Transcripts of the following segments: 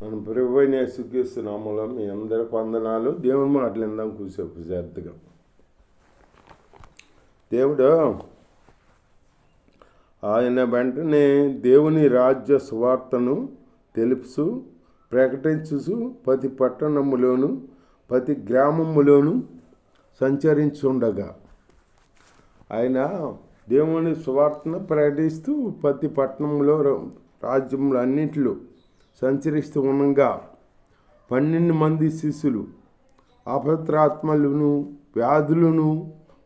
మన ప్రభు అయిన యేసుక్రీస్తు నామములో మీ అందరికి వందనాలు. దేవుని మాటలు ఇందాం కూసేపు శ్రద్ధగా. దేవుడు ఆయన వెంటనే దేవుని రాజ్య సువార్తను తెలుపుచు ప్రకటించు ప్రతి పట్టణములోను ప్రతి గ్రామములోను సంచరించుండగా ఆయన దేవుని సువార్తను ప్రకటిస్తూ ప్రతి పట్టణంలో రాజ్యములు అన్నింటిలో సంచరిస్తూ ఉండగా 12 మంది శిష్యులు అపవిత్రాత్మలను వ్యాధులను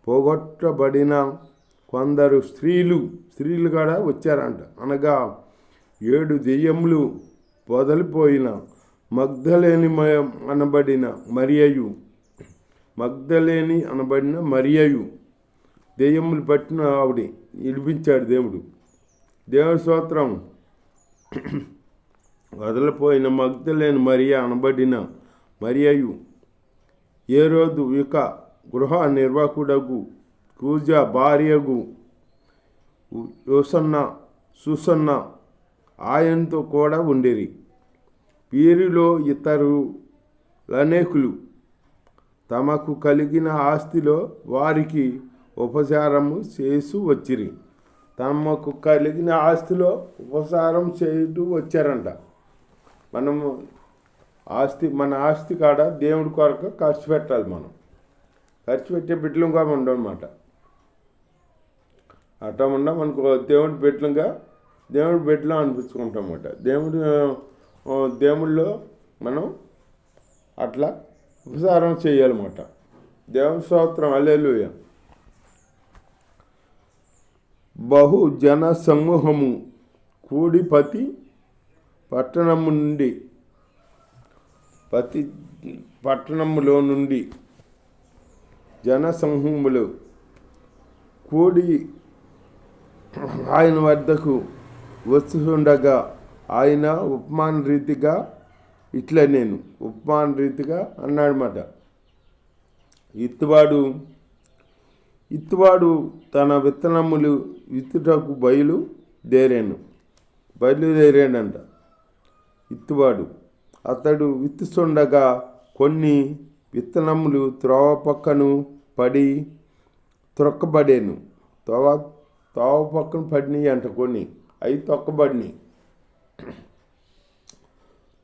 పోగొట్టబడిన కొందరు స్త్రీలు కూడా వచ్చారంట. అనగా 7 దెయ్యములు వదిలిపోయిన మగ్దలేని అనబడిన మరియయు దెయ్యములు పట్టిన ఆవిడ విడిపించాడు దేవుడు. దేవుని స్తోత్రం. వదిలిపోయిన మగ్దలేని మరియ అనబడిన మరియయు హేరోదు ఇక గృహ నిర్వాహకుడగు కూజా భార్యగు సుసన్న ఆయనతో కూడా ఉండిరి. వీరిలో ఇతరులనేకులు తమకు కలిగిన ఆస్తిలో వారికి ఉపచారము చేసి వచ్చిరి. తమకు కలిగిన ఆస్తిలో ఉపచారం చేయుటూ వచ్చారంట. మన ఆస్తి కాడ దేవుడి కొరకు ఖర్చు పెట్టాలి. మనం ఖర్చు పెట్టే బిడ్డలుగా ఉండమన్నమాట. అట్లా మనకు దేవుడి బిడ్డలు అనిపించుకుంటాం అన్నమాట. దేవుళ్ళో మనం అట్లా ఉపచారం చేయాలన్నమాట. దేవుని స్తోత్రం. హల్లెలూయా. బహు జన సమూహము కూడి ప్రతి పట్టణములో నుండి జనసమూహములు కూడి ఆయన వద్దకు వస్తుండగా ఆయన ఉపమాన రీతిగా అన్నాడన్నమాట. ఇత్తువాడు తన విత్తనములు విత్తుటకు బయలుదేరాడంట. ఇత్తువాడు అతడు విత్తుతుండగా కొన్ని విత్తనములు త్రోవ పక్కను పడి త్రొక్కబడేను. త్రోవ పక్కన పడినాయి అంట. కొన్ని అవి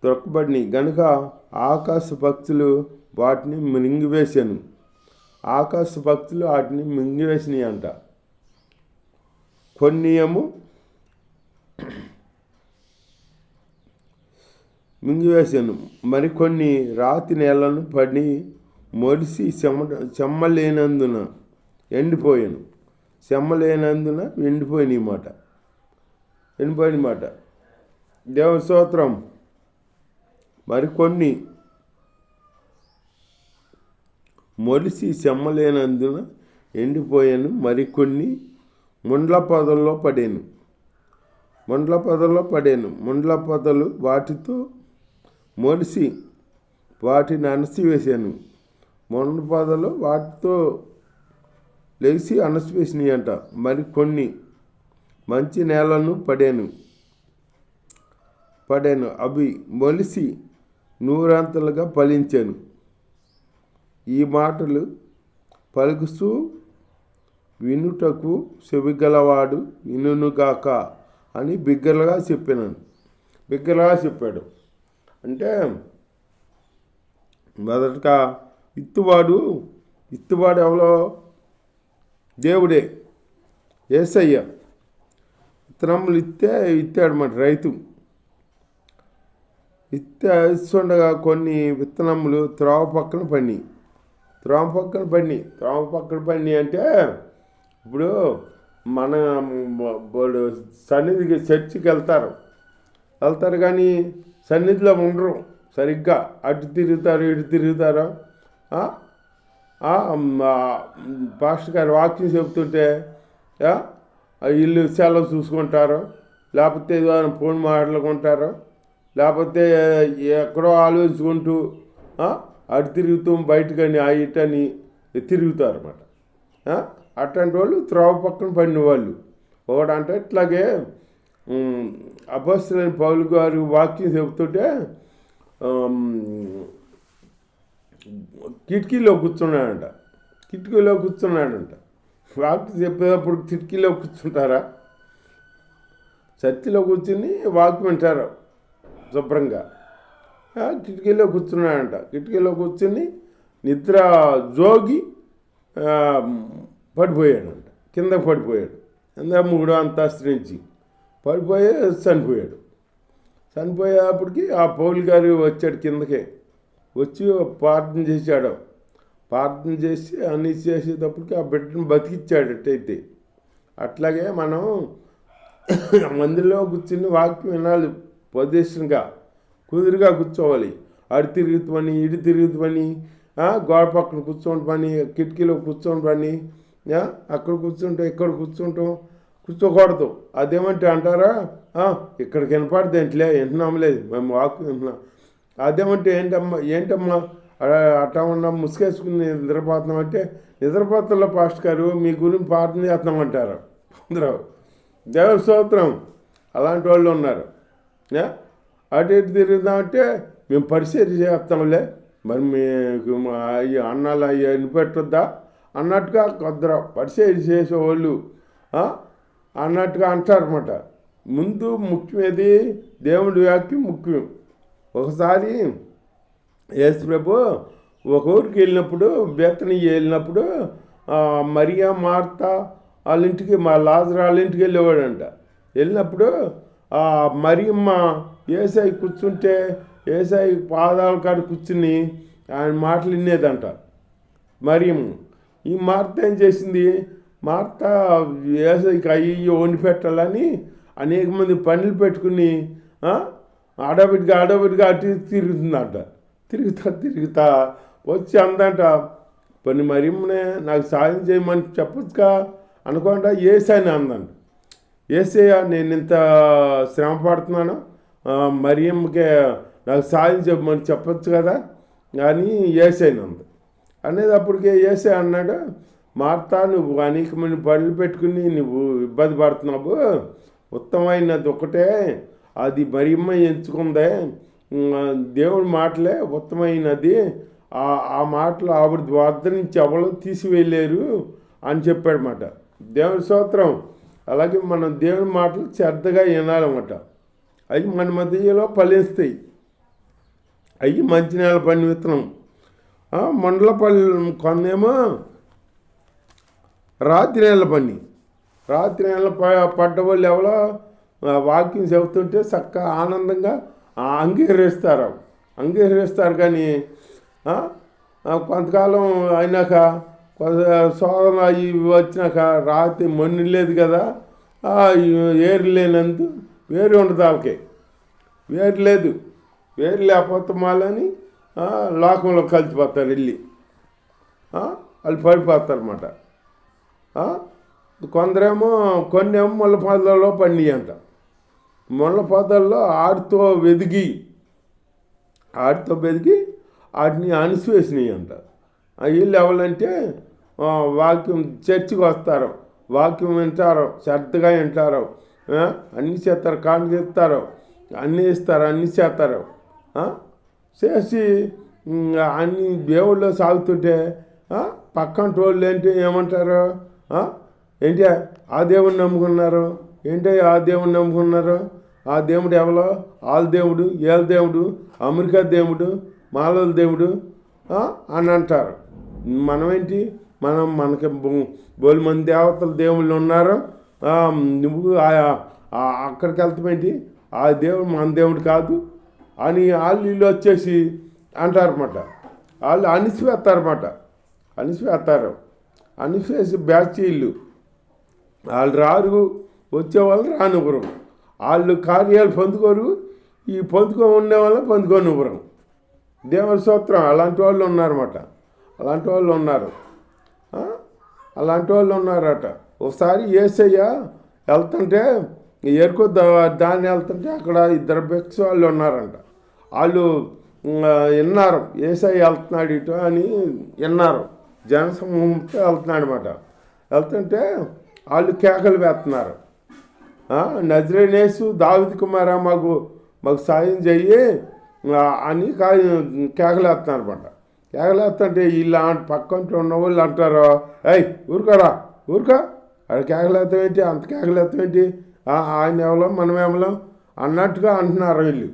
త్రొక్కబడినాయి గనుక ఆకాశ పక్షులు వాటిని మింగివేసినాయి అంట. కొన్ని ఏమో మింగివేశాను, మరికొన్ని రాతి నేలను పడి మొలిసి చెమ్మలేనందున ఎండిపోయినాయి మాట. దేవుని స్తోత్రం. మరికొన్ని మొలిసి చెమ్మలేనందున ఎండిపోయాను, మరికొన్ని ముండ్ల పొదల్లో పడాను. ముండ్ల పొదలు వాటితో మొలిసి వాటిని అణసివేశాను. ముండ్ల పొదలు వాటితో లేచి అణసివేసినాయి అంట. మరికొన్ని మంచి నేలను పడాను, అవి మొలిసి 100 అంతలుగా ఫలించాను. ఈ మాటలు పలుకుతూ వినుటకు చెవిగలవాడు వినుగాక అని బిగ్గరగా చెప్పాడు. అంటే మొదటగా ఇత్తువాడు ఎవరో దేవుడే, యేసయ్య. విత్తనములు ఇత్తాడన్నమాట. రైతు ఇస్తుండగా కొన్ని విత్తనములు త్రోవ పక్కన పడినాయి అంటే ఇప్పుడు మన సన్నిధికి చర్చికి వెళ్తారు కానీ సన్నిధిలో ఉండరు. సరిగ్గా అటు తిరుగుతారు ఇటు తిరుగుతారు. పాస్టర్ గారు వాక్యం చెబుతుంటే ఇల్లు సెలవు చూసుకుంటారు, లేకపోతే ఫోన్ మాట్లాడుకుంటారు, లేకపోతే ఎక్కడో ఆలోచించుకుంటూ అటు తిరుగుతూ బయటకని ఇటని తిరుగుతారు అన్నమాట. అట్లాంటి వాళ్ళు త్రోవ పక్కన పడిన వాళ్ళు. ఒకడంటే ఇట్లాగే అపొస్తలుడైన పౌలు గారు వాక్యం చెబుతుంటే ఆమ్, కిటికీలో కూర్చున్నాడంట. కిటికీలో కూర్చున్నాడంట. వాక్యం చెప్పేటప్పుడు కిటికీలో కూర్చుంటారా? చర్చిలో కూర్చుని వాక్యం వింటారు శుభ్రంగా. కిటికీలో కూర్చున్నాడంట. కిటికీలో కూర్చుని నిద్ర జోగి పడిపోయాడంట. కింద పడిపోయాడు. కింద 3వ అంతస్తు నుంచి పడిపోయి చనిపోయాడు. చనిపోయేప్పటికి ఆ పౌలు గారు వచ్చాడు కిందకే. వచ్చి ప్రార్థన చేశాడు. ప్రార్థన చేసి అన్నీ చేసేటప్పటికి ఆ బిడ్డను బతికిచ్చాడట్టయితే. అట్లాగే మనం మందిలో కూర్చుని వాక్యం వినాలి. పొజిషన్గా కుదురుగా కూర్చోవాలి. అడి తిరుగుతామని ఇడి తిరుగుతామని గోడ పక్కన కూర్చోండి పని, కిటికీలో కూర్చోండి పని, అక్కడ కూర్చుంటాం ఇక్కడ కూర్చుంటాం, కూర్చోకూడదు. అదేమంటే అంటారా, ఇక్కడికి వినపడదు ఏంటిలే, వింటున్నాంలేదు మేము వాక్యం వింటున్నాం. అదేమంటే ఏంటమ్మా అట్టా ఉన్నాం ముసుగేసుకుని నిద్రపోతున్నాం అంటే, నిద్రపోతుల్లో పాస్టర్ గారు మీ గురించి ప్రార్థన చేస్తున్నామంటారు అందరూ. దేవుని స్తోత్రం. అలాంటి వాళ్ళు ఉన్నారు. అటు ఇటు తిరుగుదామంటే మేము పరిచయం చేస్తాంలే, మరి మీకు అవి అన్నాలు అవి అనిపెట్టొద్దా అన్నట్టుగా కొందరు పరిచయం చేసేవాళ్ళు అన్నట్టుగా అంటారన్నమాట. ముందు ముఖ్యమేది దేవుడి వాక్యం ముఖ్యం. ఒకసారి యేసు ప్రభు ఒక ఊరికి వెళ్ళినప్పుడు, బేతనీయ వెళ్ళినప్పుడు మరియా మార్తా వాళ్ళ ఇంటికి, మా లాజరు వాళ్ళ ఇంటికి వెళ్ళేవాడంట. వెళ్ళినప్పుడు మరియమ్మ యేసయ్య కూర్చుంటే యేసయ్య పాదాల కాడ కూర్చుని ఆయన మాటలు వినేదంట మరియమ్మ. ఈ మార్త ఏం చేసింది, మార్త యేసయ్యకి అయ్యి వండి పెట్టాలని అనేక మంది పనులు పెట్టుకుని ఆడబిడ్డిగా అటు తిరుగుతుందంట. తిరుగుతా వచ్చి అందంట, పని మరియమ్మనే నాకు సాయం చేయమని చెప్పొచ్చుగా అనుకోండా యేసయ్యని అందంట. యేసయ్య నేను ఇంత శ్రమ పడుతున్నాను, మరియమ్మకే నాకు సాయం చెప్పమని చెప్పొచ్చు కదా అని యేసయ్యని అంది. అనేటప్పటికే యేసయ్య అన్నాడు, మార్తా నువ్వు అనేకమైన పనులు పెట్టుకుని నువ్వు ఇబ్బంది పడుతున్నావు, ఉత్తమైనది ఒకటే, అది మరియమ్మ ఎంచుకుందే, దేవుడి మాటలే ఉత్తమైనది, ఆ మాటలు ఆవిడ వద్ద నుంచి ఎవరో తీసివేయలేరు అని చెప్పాడన్నమాట. దేవుని స్తోత్రం. అలాగే మనం దేవుని మాటలు శ్రద్ధగా వినాలన్నమాట. అవి మన మధ్యలో ఫలిస్తాయి. అవి మంచి నేల పని విత్తనం. మండల పల్లి కొందేమో రాత్రి నేల పని. రాత్రి నేల పడ్డ వాళ్ళు ఎవరో వాక్యం చెబుతుంటే చక్కగా ఆనందంగా అంగీకరిస్తారు. కానీ కొంతకాలం అయినాక శోధన ఇవి వచ్చినాక రాత్రి మన్ను లేదు కదా, ఏరు లేనందు వేరు ఉండదు వాళ్ళకి. వేరు లేదు, వేరు లేకపోతే మాలని లోకంలో కలిసిపోతారు వెళ్ళి, వాళ్ళు పడిపోతారన్నమాట. కొన్నేమో ముళ్ళ పొదల్లో పండియి అంట. ముళ్ళ పొదల్లో ఆడితో వెదిగి వాటిని అణిసివేసినాయి అంట. వీళ్ళు ఎవరంటే వాక్యం చర్చికి వస్తారు, వాక్యం వింటారు, శ్రద్ధగా వింటారు, అన్నీ చేస్తారు, కాళ్ళు చేస్తారు, అన్నీ ఇస్తారు, అన్నీ చేస్తారు. చేసి అన్ని దేవుళ్ళు సాగుతుంటే పక్కన వాళ్ళు ఏంటి ఏమంటారు, ఏంటి ఆ దేవుడిని నమ్ముకున్నారు, ఏంటి ఆ దేవుడిని నమ్ముకున్నారు, ఆ దేవుడు ఎవరో వాళ్ళ దేవుడు, ఏళ్ళ దేవుడు, అమెరికా దేవుడు, మాలల దేవుడు అని అంటారు. మనమేంటి, మనకి బోలు మంది దేవతల దేవుళ్ళు ఉన్నారు, నువ్వు అక్కడికి వెళ్తామేంటి, ఆ దేవుడు మన దేవుడు కాదు అని వాళ్ళు వీళ్ళు వచ్చేసి అంటారన్నమాట. వాళ్ళు అణిసివేసి బ్యాచీళ్ళు వాళ్ళు రారు, వచ్చేవాళ్ళు రానివ్వరు, వాళ్ళు కార్యాలు పొందుకోరు, ఈ ఉండే వాళ్ళు పొందుకోనివ్వరు. దేవుని స్తోత్రం. అలాంటి వాళ్ళు ఉన్నారన్నమాట. అలాంటి వాళ్ళు ఉన్నారట. ఒకసారి యేసయ్య వెళ్తుంటే ఎరుకో దాన్ని వెళ్తుంటే అక్కడ 2 భిక్షు వాళ్ళు ఉన్నారంట. వాళ్ళు విన్నారు యేసయ్య వెళ్తున్నాడు ఇటు అని విన్నారు. జనసమూహంతో వెళ్తున్నాడు అనమాట. వెళ్తుంటే వాళ్ళు కేకలు వేస్తున్నారు, నజరేయుడు యేసు దావీదు కుమారా మాకు సాయం చెయ్యి, అని కేకలేస్తున్నారన్నమాట. కేకలేస్తుంటే వీళ్ళు పక్కంటూ ఉన్న వాళ్ళు అంటారు, ఏయ్ ఊరుకోరా ఊరుకో, అది కేకలేస్తాం ఏంటి, అంత కేకలేస్తాం ఏంటి, ఆయన ఎవరో మనం ఎవరో అన్నట్టుగా అంటున్నారు వీళ్ళు.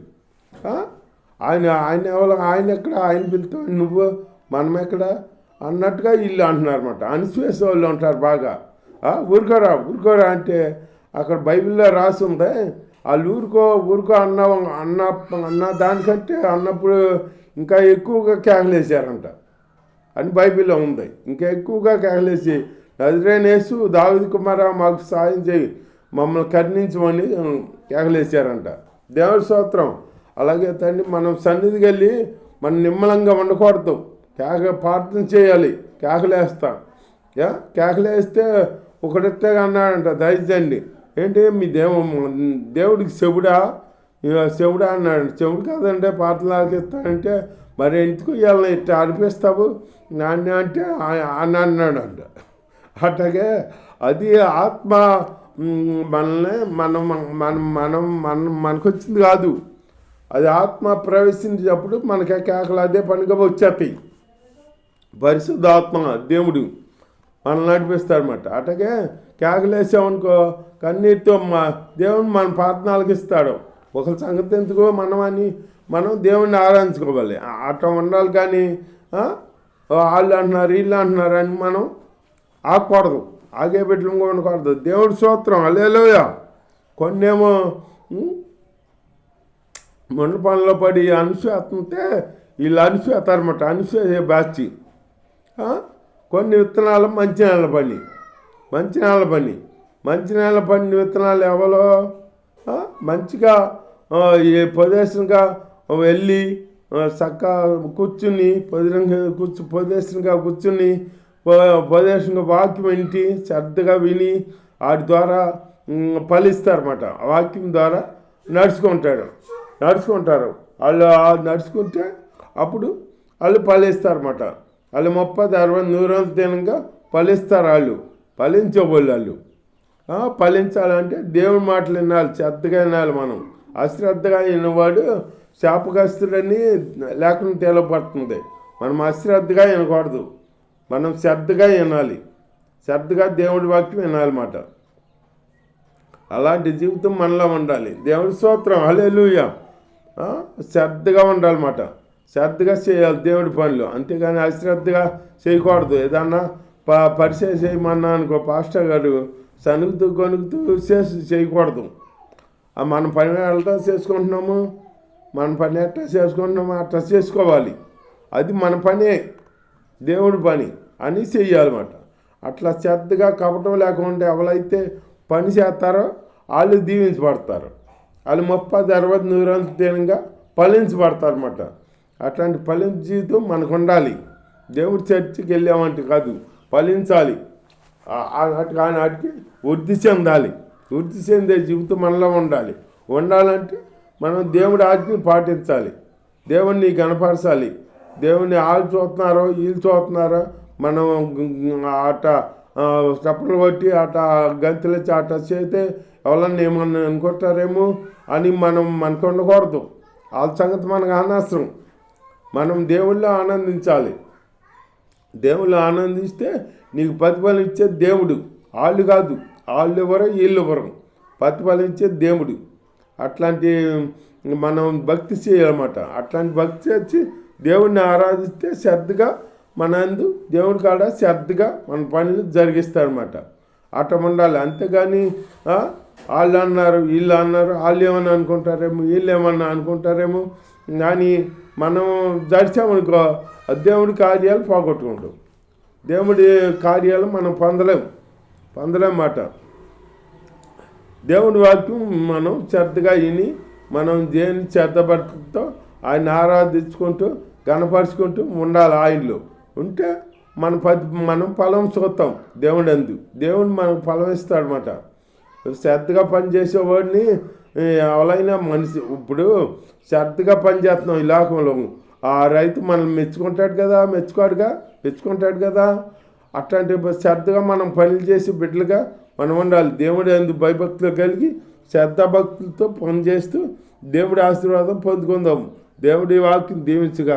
ఆయన ఆయన ఎవరో, ఆయన ఎక్కడ, ఆయన పిలుతావు నువ్వు, మనం ఎక్కడ అన్నట్టుగా వీళ్ళు అంటున్నారు అనమాట. అణిసివేసే వాళ్ళు ఉంటారు బాగా. ఊరుకోరా ఊరుకోరా అంటే అక్కడ బైబిల్లో రాసి ఉంది, వాళ్ళు ఊరుకో అన్న దానికంటే అన్నప్పుడు ఇంకా ఎక్కువగా కేకలేసారంట అని బైబిల్లో ఉంది. ఇంకా ఎక్కువగా కేకలేసి, నజరేయుడైన యేసు దావీదు కుమారా మాకు సాయం చేయి, మమ్మల్ని కరుణించమని కేకలేసారంట. దేవుడి స్తోత్రం. అలాగే తండ్రి, మనం సన్నిధికి వెళ్ళి మనం నిమ్మలంగా ఉండకూడదు, ప్రార్థన చేయాలి. కేకలేస్తాం. కేకలేస్తే ఒకటిగా అన్నాడంట, దయచండి ఏంటి మీ దేవుడికి చెవుడా అన్నాడు. చెవుడు కాదంటే పాటలు ఆలకిస్తానంటే మరి ఎందుకు వీళ్ళని ఇట్లా అనిపిస్తావు నాన్న అంటే అని అన్నాడంట. అట్లాగే అది ఆత్మ మనల్ని మనకు వచ్చింది కాదు, అది ఆత్మ ప్రవేశించేటప్పుడు మనకి కేకలు అదే పనిగా వచ్చేస్తాయి. పరిశుద్ధాత్మ దేవుడు మనల్ని నడిపిస్తాడనమాట. అట్లాగే కేకలేసామనుకో కన్నీటితో దేవుని మన ప్రార్థనలకు ఇస్తాడు. ఒకరి సంగతి ఎందుకో మనం దేవుణ్ణి ఆరాధించుకోవాలి. అట్లా ఉండాలి. కానీ వాళ్ళు అంటున్నారు వీళ్ళు అంటున్నారు అని మనం ఆగకూడదు, ఆగే బిడ్డలు కూడా ఉండకూడదు. దేవుడి స్తోత్రం. హల్లెలూయా. కొన్నేమో మండపంలో పడి అణిసివేస్తుంటే వీళ్ళు అణిసివేస్తారన్నమాట. అణిసివేసే బ్యాచ్. కొన్ని విత్తనాలు మంచినీళ్ళ పని విత్తనాలు ఎవరో మంచిగా ఈ ప్రదేశంగా వెళ్ళి చక్కగా కూర్చుని ప్రదేశంగా కూర్చుని ప్రదేశంగా వాక్యం వింటి శ్రద్ధగా విని వాటి ద్వారా ఫలిస్తారన్నమాట. వాక్యం ద్వారా నడుచుకుంటారు. వాళ్ళు నడుచుకుంటే అప్పుడు వాళ్ళు ఫలిస్తారన్నమాట. వాళ్ళు 30, 60, 100 దినంగా ఫలిస్తారు. వాళ్ళు ఫలించబోళ్ళు. ఫలించాలంటే దేవుని మాటలు వినాలి, శ్రద్ధగా వినాలి. మనం అశ్రద్ధగా విన్నవాడు శాపగ్రస్తుడని లేకుండా తేలపడుతుంది. మనం అశ్రద్ధగా వినకూడదు, మనం శ్రద్ధగా వినాలి. శ్రద్ధగా దేవుడి వాక్యం వినాలన్నమాట. అలాంటి జీవితం మనలో ఉండాలి. దేవుడి స్తోత్రం. హల్లెలూయా. శ్రద్ధగా ఉండాలన్నమాట. శ్రద్ధగా చేయాలి దేవుడి పనులు, అంతేగాని అశ్రద్ధగా చేయకూడదు. ఏదన్నా పరిచయం చేయమన్నా అనుకో, పాస్టర్ గారు సనుగుతూ కొనుగుతూ చేయకూడదు. మన పని ఎట్లా చేసుకుంటున్నాము, మన పని ఎట్లా చేసుకుంటున్నాము అట్లా చేసుకోవాలి. అది మన పనే, దేవుడి పని అని చెయ్యాలన్నమాట. అట్లా శ్రద్ధగా కపటం లేకుండా ఎవరైతే పని చేస్తారో వాళ్ళు దీవించబడతారు. వాళ్ళు 30, 60, 100 దినంగా ఫలించబడతారన్నమాట. అట్లాంటి ఫలించ జీవితం మనకు ఉండాలి. దేవుడి చర్చికి వెళ్ళామంటే కాదు, ఫలించాలి. వాటికి వృద్ధి చెందాలి. వృద్ధి చెందే జీవితం మనలో ఉండాలంటే మనం దేవుడి ఆజ్ఞని పాటించాలి, దేవుణ్ణి గణపరచాలి. దేవుణ్ణి వాళ్ళు చూస్తున్నారో వీళ్ళు చూస్తున్నారో మనం అట చప్పలు కొట్టి అట గంతులచ్చి అట చేస్తే ఎవరన్నా ఏమన్నా అనుకుంటారేమో అని మనకు ఉండకూడదు. వాళ్ళ సంగతి మనకు అనవసరం. మనం దేవుళ్ళో ఆనందించాలి. దేవుళ్ళు ఆనందిస్తే నీకు ప్రతిఫలం ఇచ్చే దేవుడు. వాళ్ళు కాదు, వాళ్ళు ఎవరో వీళ్ళు ఎవరు, ప్రతిఫలం ఇచ్చే దేవుడు. అట్లాంటి మనం భక్తి చేయాలన్నమాట. అట్లాంటి భక్తి వచ్చి దేవుడిని ఆరాధిస్తే శ్రద్ధగా మనందు దేవుడి కాడ శ్రద్ధగా మన పనులు జరిగిస్తారన్నమాట. అట్లా ఉండాలి. అంతేగాని వాళ్ళు అన్నారు వీళ్ళు అన్నారు, వాళ్ళు ఏమన్నా అనుకుంటారేమో వీళ్ళు ఏమన్నా అనుకుంటారేమో కానీ మనం జడిచామనుకో దేవుడి కార్యాలు పోగొట్టుకుంటాం. దేవుడి కార్యాలు మనం పొందలేమాట. దేవుడి వాక్యం మనం శ్రద్ధగా విని మనం దేని శ్రద్ధపడుతో ఆయన ఆరాధించుకుంటూ గణపరుచుకుంటూ ఉండాలి. ఆయనలో ఉంటే మనం ఫలం చూస్తాం. దేవుడు మనకు ఫలం ఇస్తాడనమాట. శ్రద్ధగా పనిచేసేవాడిని ఎవరైనా మనిషి ఇప్పుడు శ్రద్ధగా పనిచేస్తున్నాం ఈ లోకంలో, ఆ రైతు మనం మెచ్చుకుంటాడు కదా. అట్లాంటి శ్రద్ధగా మనం పనులు చేసి బిడ్డలుగా మనం ఉండాలి. దేవుడు ఎందుకు భయభక్తులు కలిగి శ్రద్ధాభక్తులతో పనిచేస్తూ దేవుడి ఆశీర్వాదం పొందుకుందాం. దేవుడి వాక్యం దీవించగా